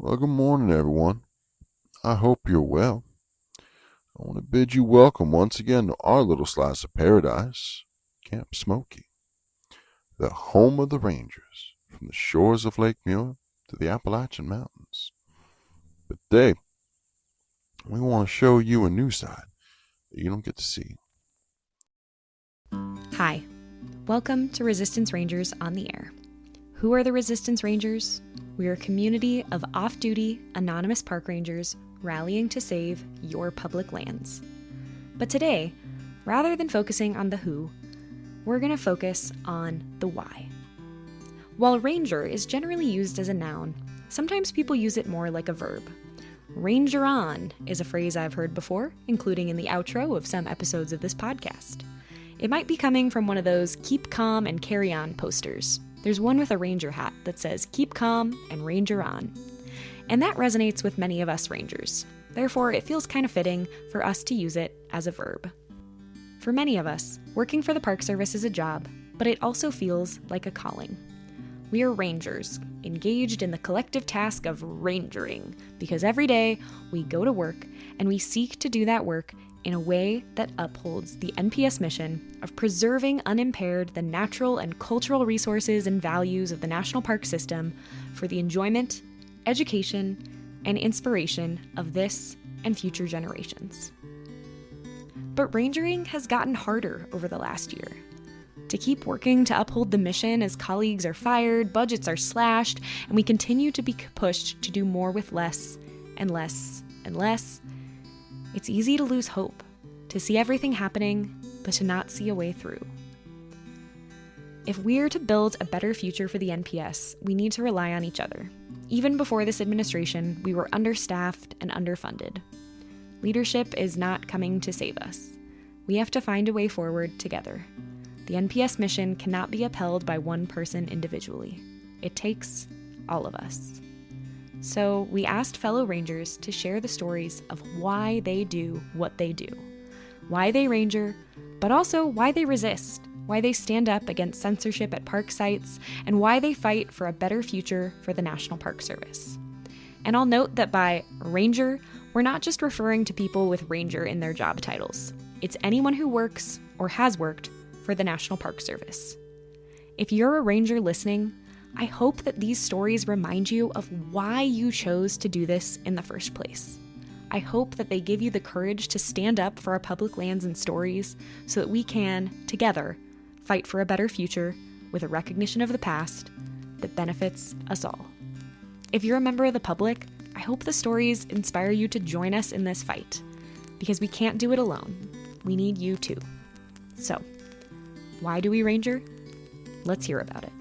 Well, good morning, everyone. I hope you're well. I want to bid you welcome once again to our little slice of paradise, Camp Smoky, the home of the Rangers, from the shores of Lake Muir to the Appalachian Mountains. But today, we want to show you a new side that you don't get to see. Hi, welcome to Resistance Rangers on the Air. Who are the Resistance Rangers? We are a community of off-duty, anonymous park rangers rallying to save your public lands. But today, rather than focusing on the who, we're going to focus on the why. While ranger is generally used as a noun, sometimes people use it more like a verb. Ranger on is a phrase I've heard before, including in the outro of some episodes of this podcast. It might be coming from one of those keep calm and carry on posters. There's one with a ranger hat that says keep calm and ranger on. And that resonates with many of us rangers. Therefore, it feels kind of fitting for us to use it as a verb. For many of us, working for the Park Service is a job, but it also feels like a calling. We are rangers, engaged in the collective task of rangering, because every day we go to work and we seek to do that work in a way that upholds the NPS mission of preserving unimpaired the natural and cultural resources and values of the national park system for the enjoyment, education, and inspiration of this and future generations. But rangering has gotten harder over the last year. To keep working to uphold the mission as colleagues are fired, budgets are slashed, and we continue to be pushed to do more with less and less and less, it's easy to lose hope, to see everything happening, but to not see a way through. If we're to build a better future for the NPS, we need to rely on each other. Even before this administration, we were understaffed and underfunded. Leadership is not coming to save us. We have to find a way forward together. The NPS mission cannot be upheld by one person individually. It takes all of us. So we asked fellow rangers to share the stories of why they do what they do, why they ranger, but also why they resist, why they stand up against censorship at park sites, and why they fight for a better future for the National Park Service. And I'll note that by ranger, we're not just referring to people with ranger in their job titles. It's anyone who works or has worked for the National Park Service. If you're a ranger listening, I hope that these stories remind you of why you chose to do this in the first place. I hope that they give you the courage to stand up for our public lands and stories so that we can, together, fight for a better future with a recognition of the past that benefits us all. If you're a member of the public, I hope the stories inspire you to join us in this fight, because we can't do it alone. We need you too. So, why do we ranger? Let's hear about it.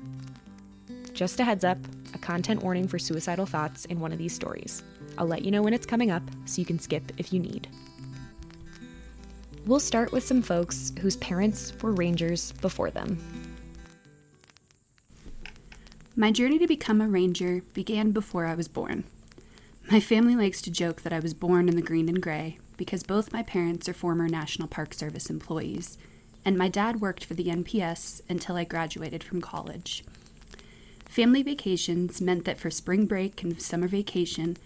Just a heads up, a content warning for suicidal thoughts in one of these stories. I'll let you know when it's coming up so you can skip if you need. We'll start with some folks whose parents were rangers before them. My journey to become a ranger began before I was born. My family likes to joke that I was born in the green and gray because both my parents are former National Park Service employees, and my dad worked for the NPS until I graduated from college. Family vacations meant that for spring break and summer vacation,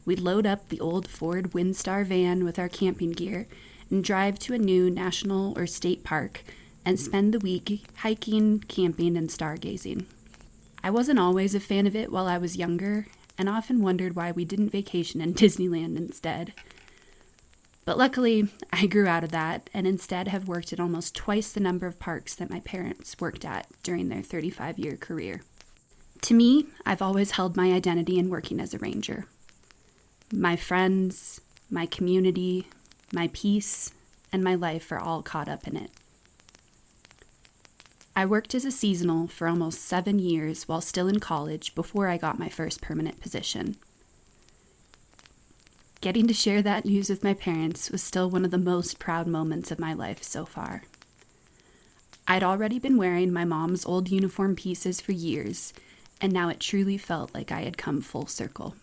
we'd load up the old Ford Windstar van with our camping gear and drive to a new national or state park and spend the week hiking, camping, and stargazing. I wasn't always a fan of it while I was younger, and often wondered why we didn't vacation in Disneyland instead. But luckily, I grew out of that and instead have worked at almost twice the number of parks that my parents worked at during their 35-year career. To me, I've always held my identity in working as a ranger. My friends, my community, my peace, and my life are all caught up in it. I worked as a seasonal for almost 7 years while still in college before I got my first permanent position. Getting to share that news with my parents was still one of the most proud moments of my life so far. I'd already been wearing my mom's old uniform pieces for years, and now it truly felt like I had come full circle.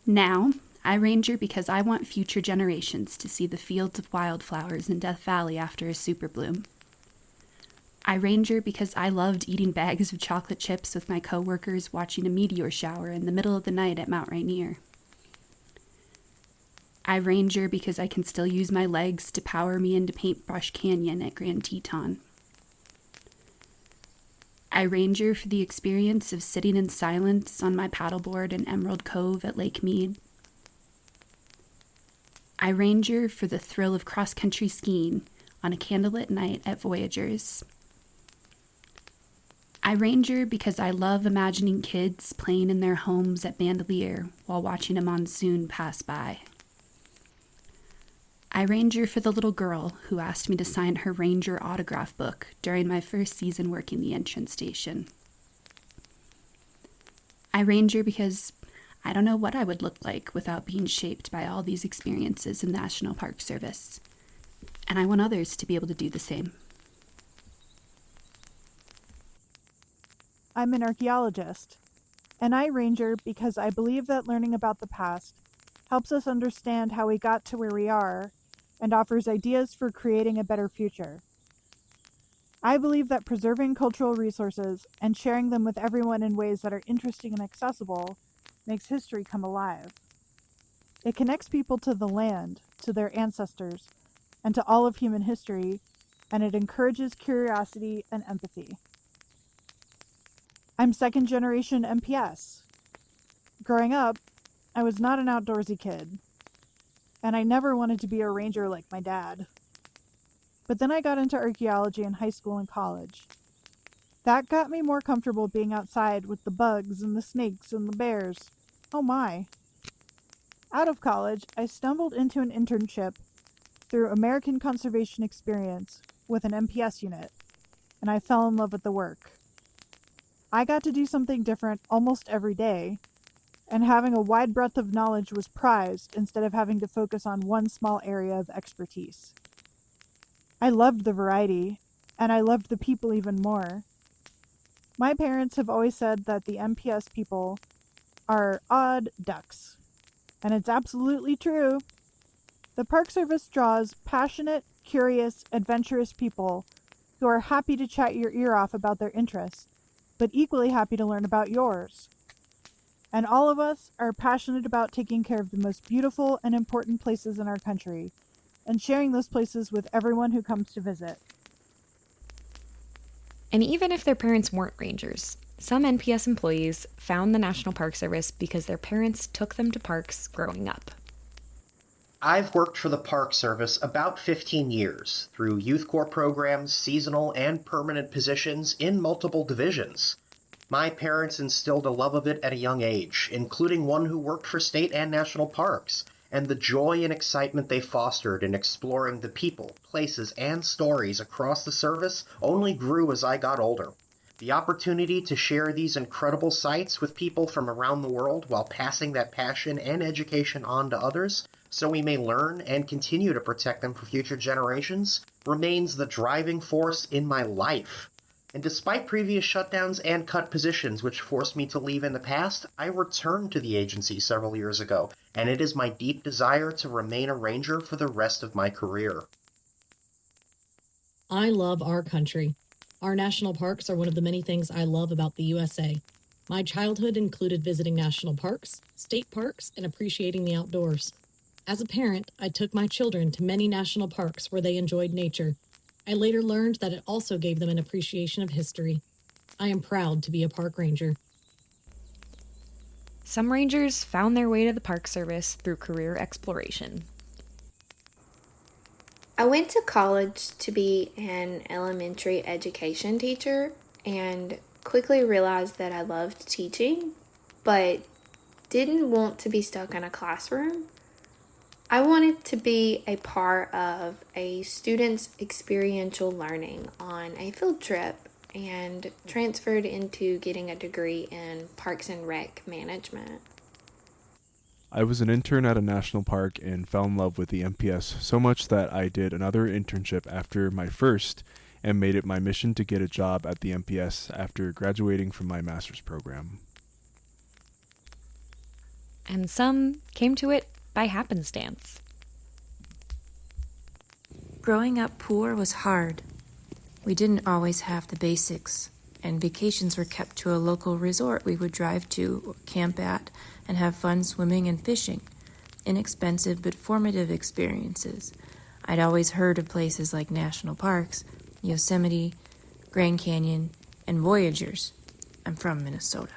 Now, I ranger because I want future generations to see the fields of wildflowers in Death Valley after a super bloom. I ranger because I loved eating bags of chocolate chips with my coworkers watching a meteor shower in the middle of the night at Mount Rainier. I ranger because I can still use my legs to power me into Paintbrush Canyon at Grand Teton. I ranger for the experience of sitting in silence on my paddleboard in Emerald Cove at Lake Mead. I ranger for the thrill of cross-country skiing on a candlelit night at Voyagers. I ranger because I love imagining kids playing in their homes at Bandelier while watching a monsoon pass by. I ranger for the little girl who asked me to sign her ranger autograph book during my first season working the entrance station. I ranger because I don't know what I would look like without being shaped by all these experiences in the National Park Service. And I want others to be able to do the same. I'm an archaeologist, and I ranger because I believe that learning about the past helps us understand how we got to where we are and offers ideas for creating a better future. I believe that preserving cultural resources and sharing them with everyone in ways that are interesting and accessible makes history come alive. It connects people to the land, to their ancestors, and to all of human history, and it encourages curiosity and empathy. I'm second generation MPS. Growing up, I was not an outdoorsy kid, and I never wanted to be a ranger like my dad. But then I got into archaeology in high school and college. That got me more comfortable being outside with the bugs and the snakes and the bears. Oh my. Out of college, I stumbled into an internship through American Conservation Experience with an MPS unit, and I fell in love with the work. I got to do something different almost every day, and having a wide breadth of knowledge was prized instead of having to focus on one small area of expertise. I loved the variety, and I loved the people even more. My parents have always said that the MPS people are odd ducks, and it's absolutely true. The Park Service draws passionate, curious, adventurous people who are happy to chat your ear off about their interests, but equally happy to learn about yours. And all of us are passionate about taking care of the most beautiful and important places in our country, and sharing those places with everyone who comes to visit. And even if their parents weren't rangers, some NPS employees found the National Park Service because their parents took them to parks growing up. I've worked for the Park Service about 15 years through youth corps programs, seasonal and permanent positions in multiple divisions. My parents instilled a love of it at a young age, including one who worked for state and national parks, and the joy and excitement they fostered in exploring the people, places, and stories across the service only grew as I got older. The opportunity to share these incredible sites with people from around the world while passing that passion and education on to others, so we may learn and continue to protect them for future generations, remains the driving force in my life. And despite previous shutdowns and cut positions which forced me to leave in the past, I returned to the agency several years ago, and it is my deep desire to remain a ranger for the rest of my career. I love our country. Our national parks are one of the many things I love about the USA. My childhood included visiting national parks, state parks, and appreciating the outdoors. As a parent, I took my children to many national parks where they enjoyed nature. I later learned that it also gave them an appreciation of history. I am proud to be a park ranger. Some rangers found their way to the Park Service through career exploration. I went to college to be an elementary education teacher and quickly realized that I loved teaching, but didn't want to be stuck in a classroom. I wanted to be a part of a student's experiential learning on a field trip and transferred into getting a degree in Parks and Rec management. I was an intern at a national park and fell in love with the MPS so much that I did another internship after my first and made it my mission to get a job at the MPS after graduating from my master's program. And some came to it by happenstance. Growing up poor was hard. We didn't always have the basics, and vacations were kept to a local resort we would drive to or camp at and have fun swimming and fishing. Inexpensive but formative experiences. I'd always heard of places like national parks, Yosemite, Grand Canyon, and Voyagers. I'm from Minnesota.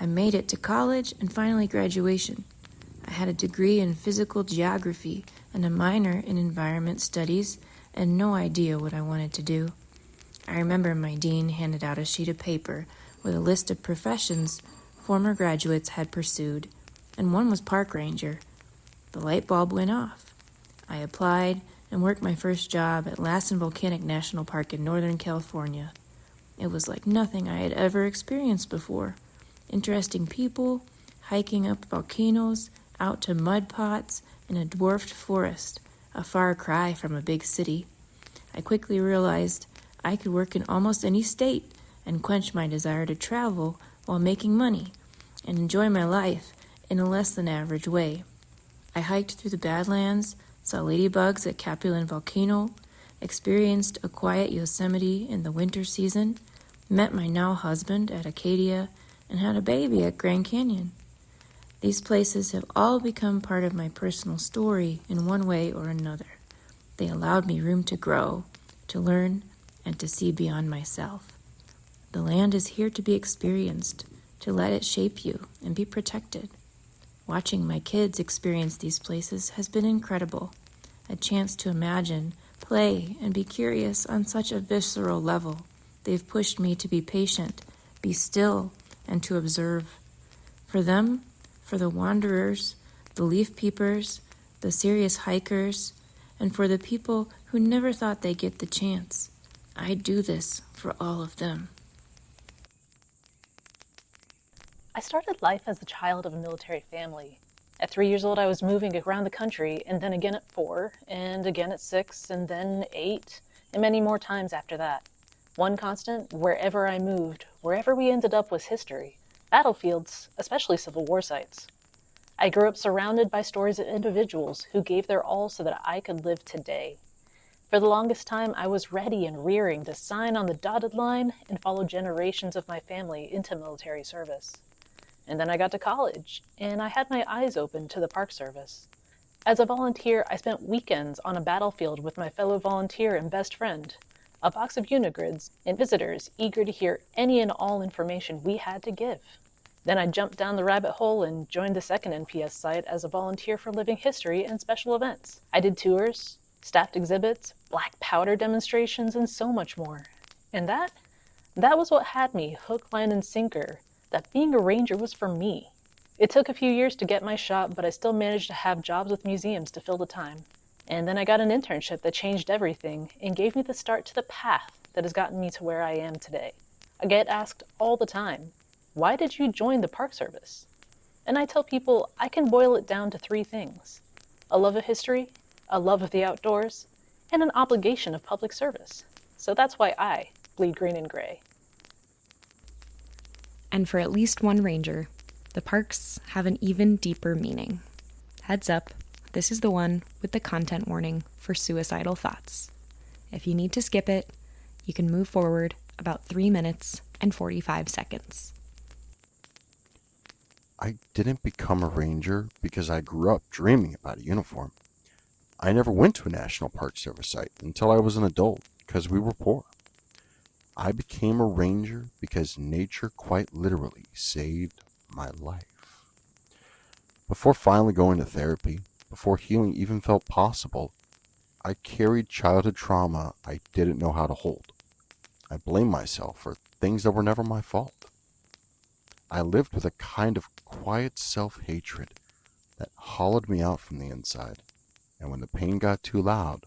I made it to college and finally graduation. I had a degree in physical geography and a minor in environment studies and no idea what I wanted to do. I remember my dean handed out a sheet of paper with a list of professions former graduates had pursued, and one was park ranger. The light bulb went off. I applied and worked my first job at Lassen Volcanic National Park in Northern California. It was like nothing I had ever experienced before. Interesting people, hiking up volcanoes, out to mud pots, in a dwarfed forest, a far cry from a big city. I quickly realized I could work in almost any state and quench my desire to travel while making money and enjoy my life in a less than average way. I hiked through the Badlands, saw ladybugs at Capulin Volcano, experienced a quiet Yosemite in the winter season, met my now husband at Acadia, and had a baby at Grand Canyon. These places have all become part of my personal story in one way or another. They allowed me room to grow, to learn, and to see beyond myself. The land is here to be experienced, to let it shape you and be protected. Watching my kids experience these places has been incredible. A chance to imagine, play, and be curious on such a visceral level. They've pushed me to be patient, be still, and to observe. For them, for the wanderers, the leaf peepers, the serious hikers, and for the people who never thought they'd get the chance, I'd do this for all of them. I started life as the child of a military family. At 3 years old, I was moving around the country, and then again at 4, and again at 6, and then 8, and many more times after that. One constant, wherever I moved, wherever we ended up, was history. Battlefields, especially Civil War sites. I grew up surrounded by stories of individuals who gave their all so that I could live today. For the longest time, I was ready and rearing to sign on the dotted line and follow generations of my family into military service. And then I got to college, and I had my eyes open to the Park Service. As a volunteer, I spent weekends on a battlefield with my fellow volunteer and best friend, a box of Unigrids, and visitors eager to hear any and all information we had to give. Then I jumped down the rabbit hole and joined the second NPS site as a volunteer for living history and special events. I did tours, staffed exhibits, black powder demonstrations, and so much more. And that was what had me hook, line, and sinker, that being a ranger was for me. It took a few years to get my shot, but I still managed to have jobs with museums to fill the time. And then I got an internship that changed everything and gave me the start to the path that has gotten me to where I am today. I get asked all the time, why did you join the Park Service? And I tell people I can boil it down to 3 things: a love of history, a love of the outdoors, and an obligation of public service. So that's why I bleed green and gray. And for at least one ranger, the parks have an even deeper meaning. Heads up, this is the one with the content warning for suicidal thoughts. If you need to skip it, you can move forward about 3 minutes and 45 seconds. I didn't become a ranger because I grew up dreaming about a uniform. I never went to a National Park Service site until I was an adult because we were poor. I became a ranger because nature quite literally saved my life. Before finally going to therapy, before healing even felt possible, I carried childhood trauma I didn't know how to hold. I blamed myself for things that were never my fault. I lived with a kind of quiet self-hatred that hollowed me out from the inside, and when the pain got too loud,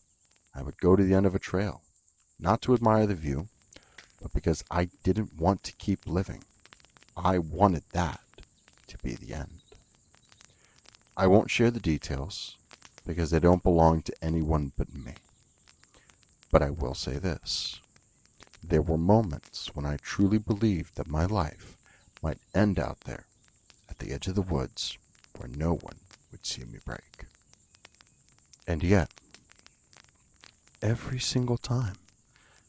I would go to the end of a trail, not to admire the view, but because I didn't want to keep living. I wanted that to be the end. I won't share the details because they don't belong to anyone but me. But I will say this. There were moments when I truly believed that my life might end out there at the edge of the woods where no one would see me break. And yet, every single time,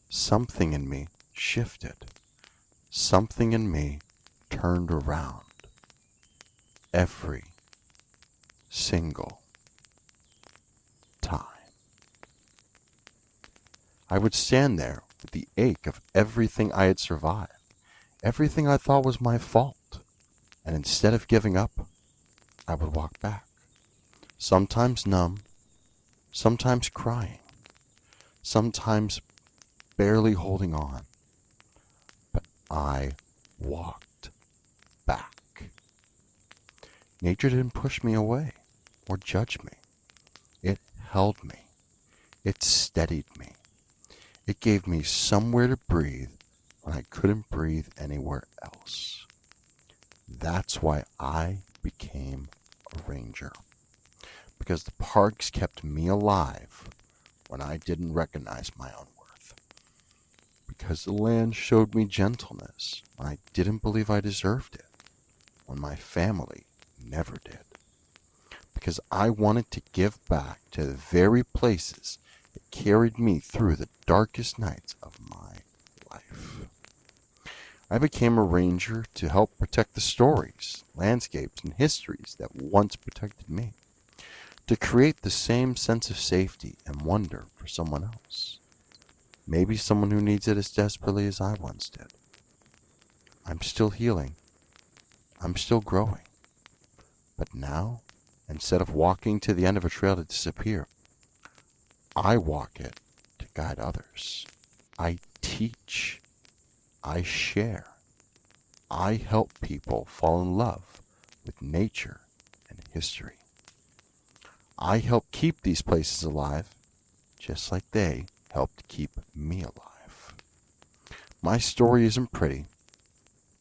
something in me shifted. Something in me turned around. Every single time. I would stand there with the ache of everything I had survived, everything I thought was my fault, and instead of giving up, I would walk back, sometimes numb, sometimes crying, sometimes barely holding on, but I walked back. Nature didn't push me away or judge me. It held me. It steadied me. It gave me somewhere to breathe when I couldn't breathe anywhere else. That's why I became a ranger. Because the parks kept me alive when I didn't recognize my own worth. Because the land showed me gentleness when I didn't believe I deserved it, when my family never did. Because I wanted to give back to the very places that carried me through the darkest nights of my life. I became a ranger to help protect the stories, landscapes, and histories that once protected me. To create the same sense of safety and wonder for someone else. Maybe someone who needs it as desperately as I once did. I'm still healing. I'm still growing. But now, instead of walking to the end of a trail to disappear, I walk it to guide others. I teach. I share. I help people fall in love with nature and history. I help keep these places alive, just like they helped keep me alive. My story isn't pretty,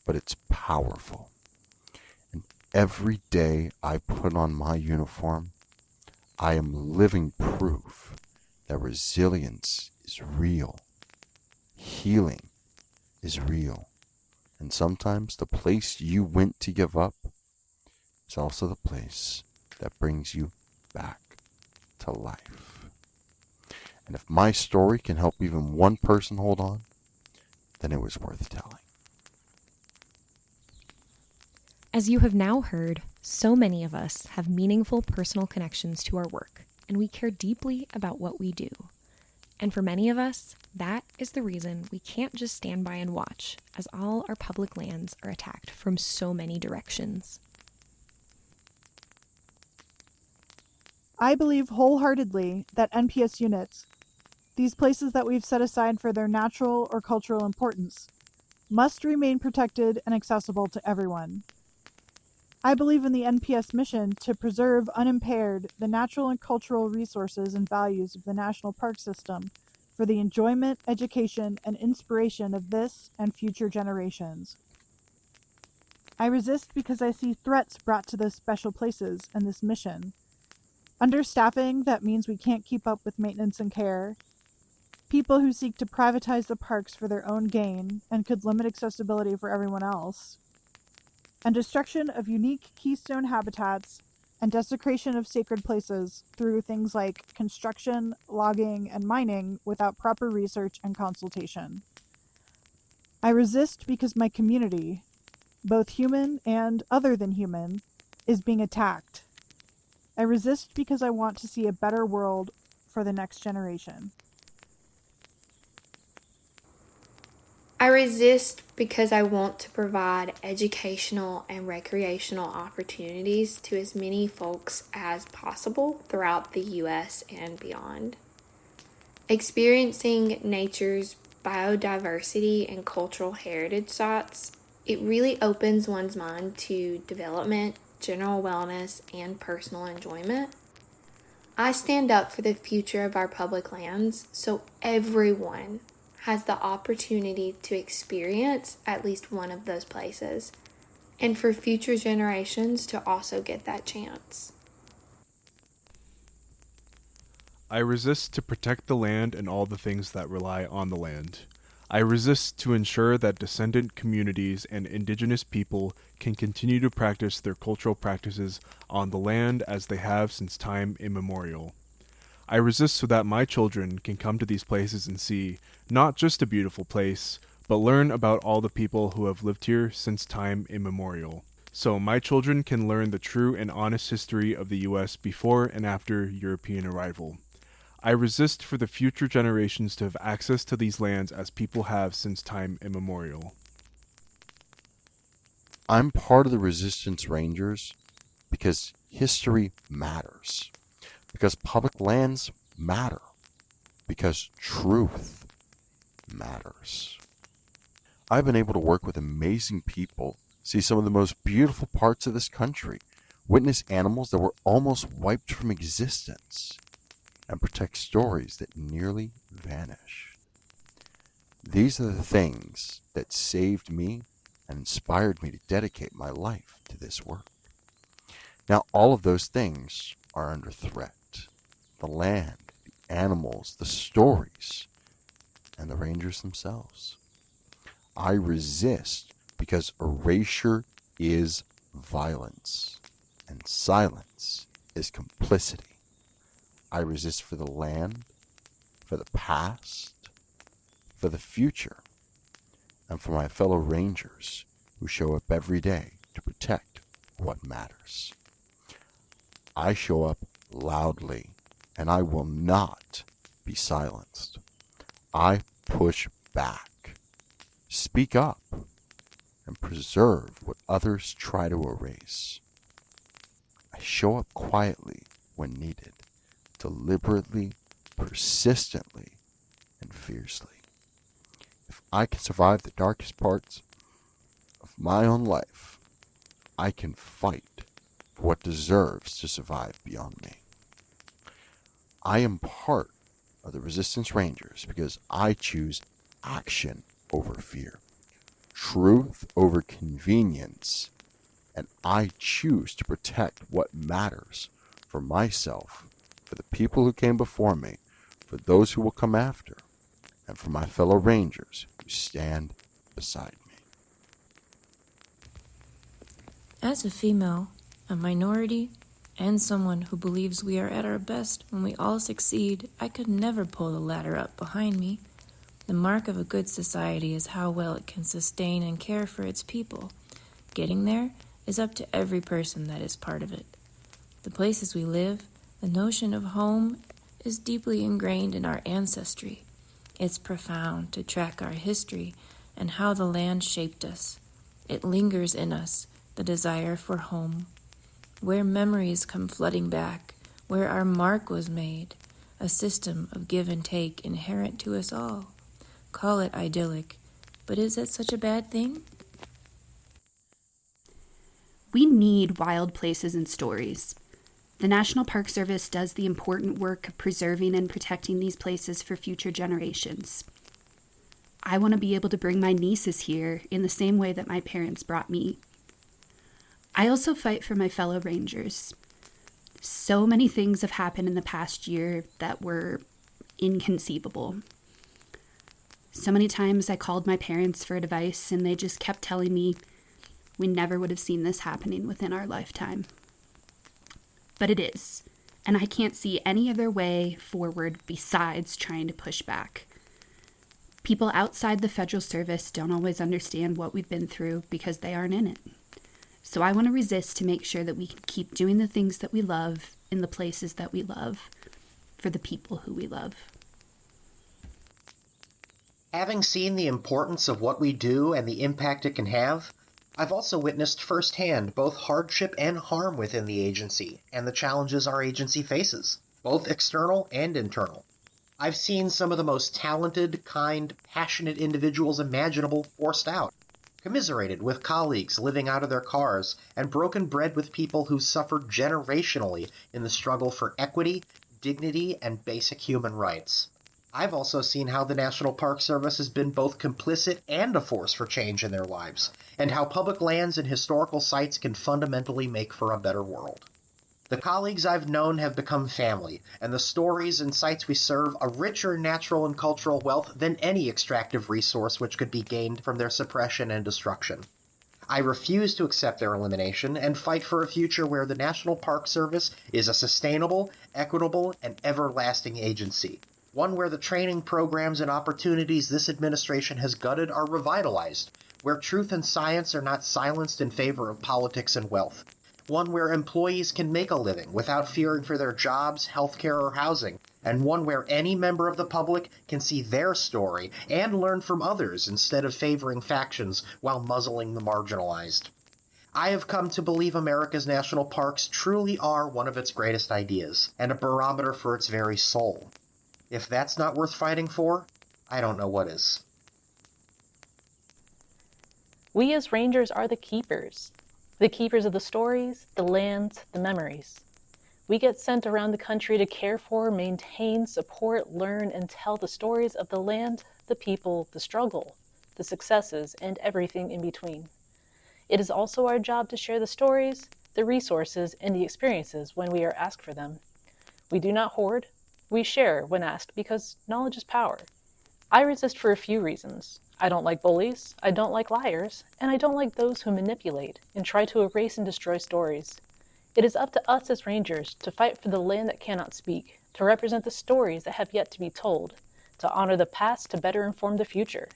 but it's powerful. And every day I put on my uniform, I am living proof that resilience is real. Healing is real. And sometimes the place you went to give up is also the place that brings you back to life. And if my story can help even one person hold on, then it was worth telling. As you have now heard, so many of us have meaningful personal connections to our work, and we care deeply about what we do. And for many of us, that is the reason we can't just stand by and watch, as all our public lands are attacked from so many directions. I believe wholeheartedly that NPS units, these places that we've set aside for their natural or cultural importance, must remain protected and accessible to everyone. I believe in the NPS mission to preserve unimpaired the natural and cultural resources and values of the national park system for the enjoyment, education, and inspiration of this and future generations. I resist because I see threats brought to those special places and this mission. Understaffing that means we can't keep up with maintenance and care. People who seek to privatize the parks for their own gain and could limit accessibility for everyone else. And destruction of unique keystone habitats and desecration of sacred places through things like construction, logging, and mining without proper research and consultation. I resist because my community, both human and other than human, is being attacked. I resist because I want to see a better world for the next generation. I resist because I want to provide educational and recreational opportunities to as many folks as possible throughout the U.S. and beyond. Experiencing nature's biodiversity and cultural heritage sites, it really opens one's mind to development, general wellness, and personal enjoyment. I stand up for the future of our public lands so everyone has the opportunity to experience at least one of those places, and for future generations to also get that chance. I resist to protect the land and all the things that rely on the land. I resist to ensure that descendant communities and indigenous people can continue to practice their cultural practices on the land as they have since time immemorial. I resist so that my children can come to these places and see not just a beautiful place, but learn about all the people who have lived here since time immemorial. So my children can learn the true and honest history of the U.S. before and after European arrival. I resist for the future generations to have access to these lands as people have since time immemorial. I'm part of the Resistance Rangers because history matters, because public lands matter, because truth matters. I've been able to work with amazing people, see some of the most beautiful parts of this country, witness animals that were almost wiped from existence, and protect stories that nearly vanished. These are the things that saved me and inspired me to dedicate my life to this work. Now, all of those things are under threat. The land, the animals, the stories, and the Rangers themselves. I resist because erasure is violence, and silence is complicity. I resist for the land, for the past, for the future, and for my fellow Rangers who show up every day to protect what matters. I show up loudly, and I will not be silenced. I push back, speak up, and preserve what others try to erase. I show up quietly when needed, deliberately, persistently, and fiercely. If I can survive the darkest parts of my own life, I can fight for what deserves to survive beyond me. I am part of the Resistance Rangers because I choose action over fear, truth over convenience, and I choose to protect what matters for myself, for the people who came before me, for those who will come after, and for my fellow Rangers who stand beside me. As a female, a minority, and someone who believes we are at our best when we all succeed, I could never pull the ladder up behind me. The mark of a good society is how well it can sustain and care for its people. Getting there is up to every person that is part of it. The places we live, the notion of home, is deeply ingrained in our ancestry. It's profound to track our history and how the land shaped us. It lingers in us, the desire for home, where memories come flooding back, where our mark was made, a system of give and take inherent to us all. Call it idyllic, but is it such a bad thing? We need wild places and stories. The National Park Service does the important work of preserving and protecting these places for future generations. I want to be able to bring my nieces here in the same way that my parents brought me. I also fight for my fellow Rangers. So many things have happened in the past year that were inconceivable. So many times I called my parents for advice and they just kept telling me we never would have seen this happening within our lifetime. But it is, and I can't see any other way forward besides trying to push back. People outside the federal service don't always understand what we've been through because they aren't in it. So I want to resist to make sure that we can keep doing the things that we love in the places that we love for the people who we love. Having seen the importance of what we do and the impact it can have, I've also witnessed firsthand both hardship and harm within the agency and the challenges our agency faces, both external and internal. I've seen some of the most talented, kind, passionate individuals imaginable forced out, commiserated with colleagues living out of their cars, and broken bread with people who suffered generationally in the struggle for equity, dignity, and basic human rights. I've also seen how the National Park Service has been both complicit and a force for change in their lives, and how public lands and historical sites can fundamentally make for a better world. The colleagues I've known have become family, and the stories and sites we serve a richer natural and cultural wealth than any extractive resource which could be gained from their suppression and destruction. I refuse to accept their elimination and fight for a future where the National Park Service is a sustainable, equitable, and everlasting agency. One where the training programs and opportunities this administration has gutted are revitalized, where truth and science are not silenced in favor of politics and wealth. One where employees can make a living without fearing for their jobs, healthcare, or housing, and one where any member of the public can see their story and learn from others instead of favoring factions while muzzling the marginalized. I have come to believe America's national parks truly are one of its greatest ideas, and a barometer for its very soul. If that's not worth fighting for, I don't know what is. We as rangers are the keepers of the stories, the lands, the memories. We get sent around the country to care for, maintain, support, learn, and tell the stories of the land, the people, the struggle, the successes, and everything in between. It is also our job to share the stories, the resources, and the experiences when we are asked for them. We do not hoard, we share when asked because knowledge is power. I resist for a few reasons. I don't like bullies, I don't like liars, and I don't like those who manipulate and try to erase and destroy stories. It is up to us as rangers to fight for the land that cannot speak, to represent the stories that have yet to be told, to honor the past to better inform the future.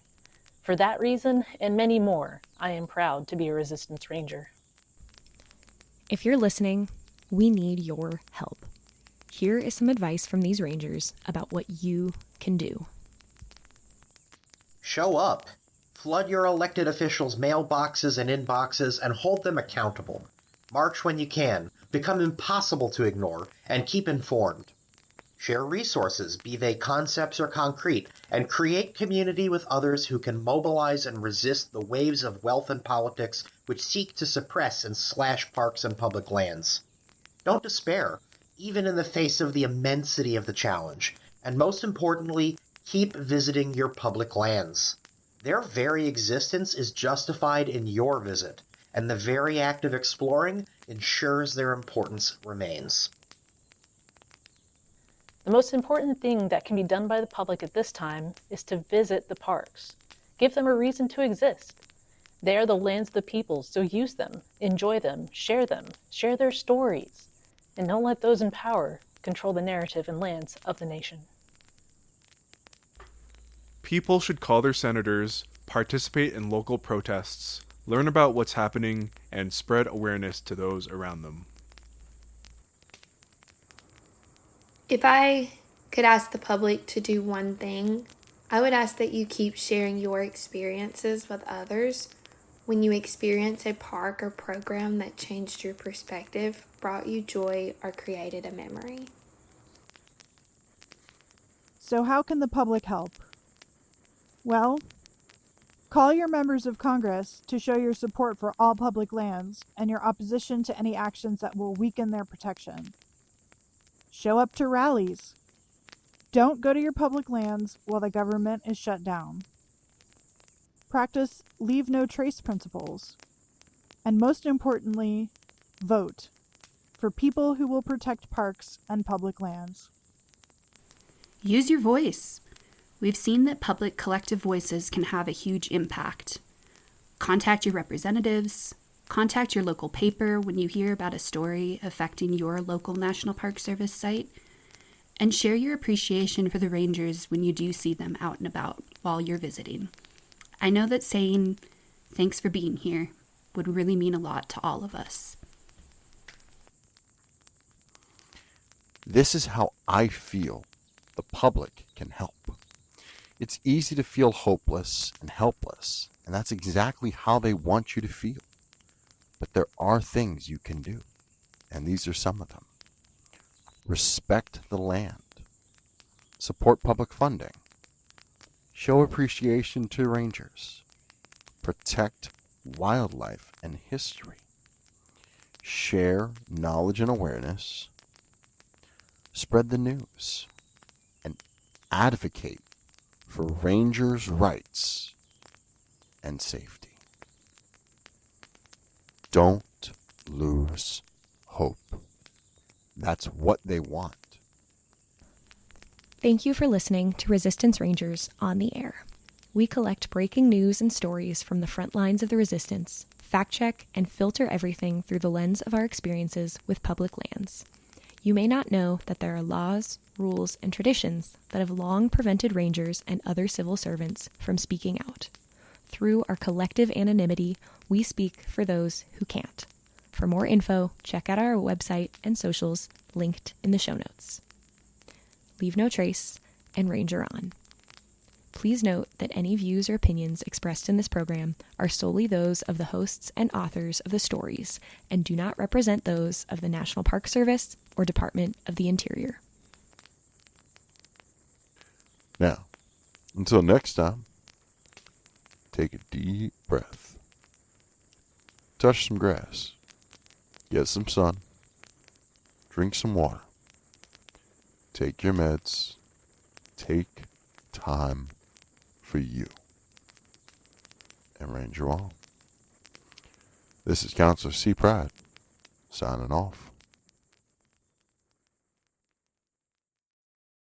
For that reason, and many more, I am proud to be a Resistance Ranger. If you're listening, we need your help. Here is some advice from these rangers about what you can do. Show up. Flood your elected officials' mailboxes and inboxes and hold them accountable. March when you can, become impossible to ignore, and keep informed. Share resources, be they concepts or concrete, and create community with others who can mobilize and resist the waves of wealth and politics which seek to suppress and slash parks and public lands. Don't despair, even in the face of the immensity of the challenge, and most importantly, keep visiting your public lands. Their very existence is justified in your visit, and the very act of exploring ensures their importance remains. The most important thing that can be done by the public at this time is to visit the parks. Give them a reason to exist. They are the lands of the people, so use them, enjoy them, share their stories, and don't let those in power control the narrative and lands of the nation. People should call their senators, participate in local protests, learn about what's happening, and spread awareness to those around them. If I could ask the public to do one thing, I would ask that you keep sharing your experiences with others. When you experience a park or program that changed your perspective, brought you joy, or created a memory. So how can the public help? Well, call your members of Congress to show your support for all public lands and your opposition to any actions that will weaken their protection. Show up to rallies. Don't go to your public lands while the government is shut down. Practice leave no trace principles. And most importantly, vote for people who will protect parks and public lands. Use your voice. We've seen that public collective voices can have a huge impact. Contact your representatives. Contact your local paper when you hear about a story affecting your local National Park Service site. And share your appreciation for the rangers when you do see them out and about while you're visiting. I know that saying, "Thanks for being here," would really mean a lot to all of us. This is how I feel the public can help. It's easy to feel hopeless and helpless, and that's exactly how they want you to feel. But there are things you can do, and these are some of them. Respect the land. Support public funding. Show appreciation to rangers. Protect wildlife and history. Share knowledge and awareness. Spread the news. And advocate for rangers' rights and safety. Don't lose hope. That's what they want. Thank you for listening to Resistance Rangers on the Air. We collect breaking news and stories from the front lines of the resistance, fact check, and filter everything through the lens of our experiences with public lands. You may not know that there are laws, rules, and traditions that have long prevented rangers and other civil servants from speaking out. Through our collective anonymity, we speak for those who can't. For more info, check out our website and socials linked in the show notes. Leave no trace and Ranger on. Please note that any views or opinions expressed in this program are solely those of the hosts and authors of the stories and do not represent those of the National Park Service or Department of the Interior. Now, until next time, take a deep breath. Touch some grass. Get some sun. Drink some water. Take your meds. Take time for you. And Ranger on. This is Counselor C. Pride, signing off.